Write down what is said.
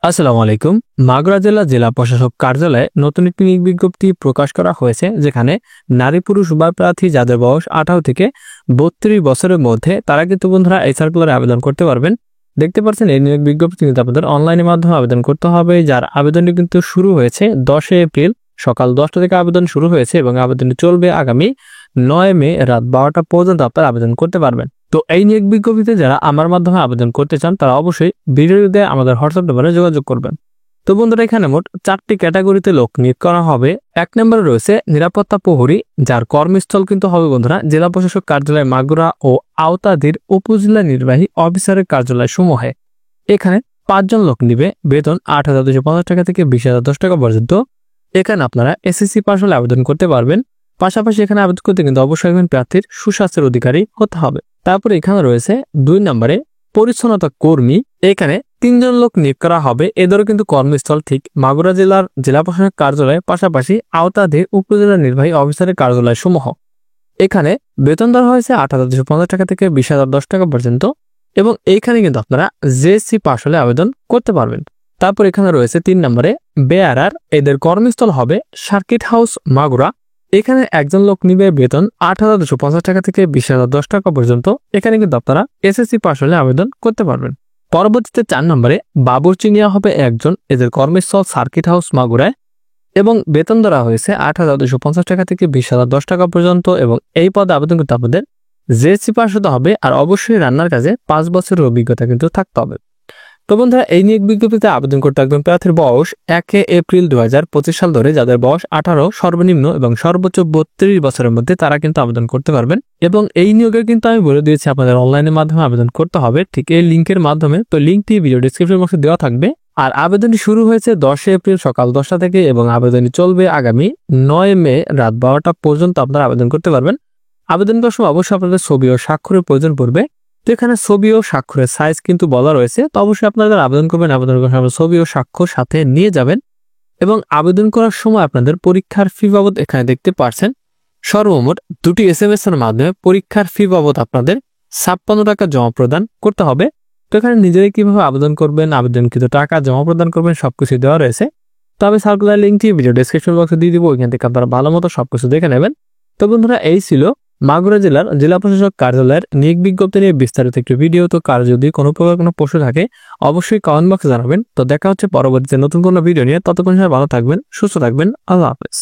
আসসালামু আলাইকুম। মাগুরা জেলা প্রশাসক কার্যালয়ে নতুন একটি নিয়োগ বিজ্ঞপ্তি প্রকাশ করা হয়েছে, যেখানে নারী পুরুষ উভয় প্রার্থী যাদের বয়স 18 থেকে 32 বছরের মধ্যে তারা কিন্তু বন্ধুরা এই সার্কুলারে আবেদন করতে পারবেন। দেখতে পাচ্ছেন এই নিয়োগ বিজ্ঞপ্তি কিন্তু আপনাদের অনলাইনের মাধ্যমে আবেদন করতে হবে, যার আবেদনটি কিন্তু শুরু হয়েছে 10 এপ্রিল সকাল 10টা থেকে আবেদন শুরু হয়েছে এবং আবেদনটি চলবে আগামী 9 মে রাত 12টা পর্যন্ত আপনারা আবেদন করতে পারবেন। তো এই নিয়োগ বিজ্ঞপ্তিতে যারা আমার মাধ্যমে আবেদন করতে চান তারা অবশ্যই ভিডিওতে আমাদের হোয়াটসঅ্যাপ নম্বরে যোগাযোগ করবেন। তো বন্ধুরা, এখানে মোট 4টি ক্যাটাগরিতে লোক নিয়োগ করা হবে। 1 নম্বরে রয়েছে নিরাপত্তা প্রহরী, যার কর্মস্থল কিন্তু হবে বন্ধুরা জেলা প্রশাসক কার্যালয় মাগুরা ও আওতাধীর উপজেলা নির্বাহী অফিসারের কার্যালয় সমূহে। এখানে 5 জন লোক নিবে, বেতন 8,250 টাকা থেকে 20,010 টাকা পর্যন্ত। এখানে আপনারা এসএসসি পাস হলে আবেদন করতে পারবেন। পাশাপাশি এখানে আবেদন করতে কিন্তু অবশ্যই একজন প্রার্থীর সুস্বাস্থ্যের অধিকারী হতে হবে। তারপরে এখানে রয়েছে 2 নম্বরে পরিচ্ছন্নতা কর্মী। এখানে 3 জন লোক নিয়োগ করা হবে। এদেরও কিন্তু কর্মস্থল ঠিক মাগুরা জেলার জেলা প্রশাসক কার্যালয়ের পাশাপাশি আওতাধীন উপজেলা নির্বাহী অফিসারের কার্যালয় সমূহ। এখানে বেতন দেওয়া হয়েছে 8,250 টাকা থেকে 20,010 টাকা পর্যন্ত এবং এইখানে কিন্তু আপনারা জেএসসি পাস হলে আবেদন করতে পারবেন। তারপর এখানে রয়েছে 3 নম্বরে বেয়ারার। এদের কর্মস্থল হবে সার্কিট হাউস মাগুরা। এখানে একজন লোক নিবে, বেতন 8,250 টাকা থেকে 20,010 টাকা পর্যন্ত। এখানে কিন্তু আপনারা এসএসসি পাস হলে আবেদন করতে পারবেন। পরবর্তীতে 4 নম্বরে বাবুর্চি নেওয়া হবে একজন। এদের কর্মস্থল সার্কিট হাউস মাগুরায় এবং বেতন ধরা হয়েছে 8,250 টাকা থেকে 20,010 টাকা পর্যন্ত এবং এই পদে আবেদন করতে আপনাদের জেএসসি পাস হতে হবে আর অবশ্যই রান্নার কাজে 5 বছরের অভিজ্ঞতা কিন্তু থাকতে হবে। তো বন্ধুরা, এই নিয়োগ বিজ্ঞপ্তিতে আবেদন করতে একজন প্রার্থীর বয়স 1 এপ্রিল 2025 সাল ধরে যাদের বয়স 18 সর্বনিম্ন এবং সর্বোচ্চ 32 বছরের মধ্যে তারা কিন্তু আবেদন করতে পারবেন। এবং এই নিয়োগের কিন্তু আমি বলে দিয়েছি আপনাদের অনলাইনের মাধ্যমে আবেদন করতে হবে, ঠিক এই লিঙ্কের মাধ্যমে। তো লিঙ্কটি ভিডিও ডেসক্রিপশন বক্সে দেওয়া থাকবে। আর আবেদনটি শুরু হয়েছে 10 এপ্রিল সকাল 10টা থেকে এবং আবেদনটি চলবে আগামী 9 মে রাত 12টা পর্যন্ত আপনারা আবেদন করতে পারবেন। আবেদন করার সময় অবশ্যই আপনাদের ছবি ও স্বাক্ষরের প্রয়োজন পড়বে। তো এখানে ছবি ও স্বাক্ষরের সাইজ কিন্তু বলা রয়েছে। তো অবশ্যই আপনারা আবেদন করবেন, আবেদন করার সময় ছবি ও স্বাক্ষর সাথে নিয়ে যাবেন। এবং আবেদন করার সময় আপনাদের পরীক্ষার ফি বাবদ এখানে দেখতে পাচ্ছেন সর্বমোট 2টি SMS এর মাধ্যমে পরীক্ষার ফি বাবদ আপনাদের 56 টাকা জমা প্রদান করতে হবে। তো এখানে নিজেরাই কিভাবে আবেদন করবেন, আবেদনকৃত টাকা জমা প্রদান করবেন সবকিছু দেওয়া রয়েছে। তবে সার্কুলার লিঙ্কটি ভিডিও ডেসক্রিপশন বক্সে দিয়ে দিব, ওইখান থেকে আপনারা ভালো মতো সবকিছু দেখে নেবেন। তো বন্ধুরা, এই ছিল মাগুরা জেলার জেলা প্রশাসক কার্যালয়ের নিয়োগ বিজ্ঞপ্তি নিয়ে বিস্তারিত একটি ভিডিও। তো কার যদি কোনো প্রকার কোনো প্রশ্ন থাকে অবশ্যই কমেন্ট বক্সে জানাবেন। তো দেখা হচ্ছে পরবর্তীতে নতুন কোনো ভিডিও নিয়ে। ততক্ষণ সবাই ভালো থাকবেন, সুস্থ থাকবেন। আল্লাহ হাফেজ।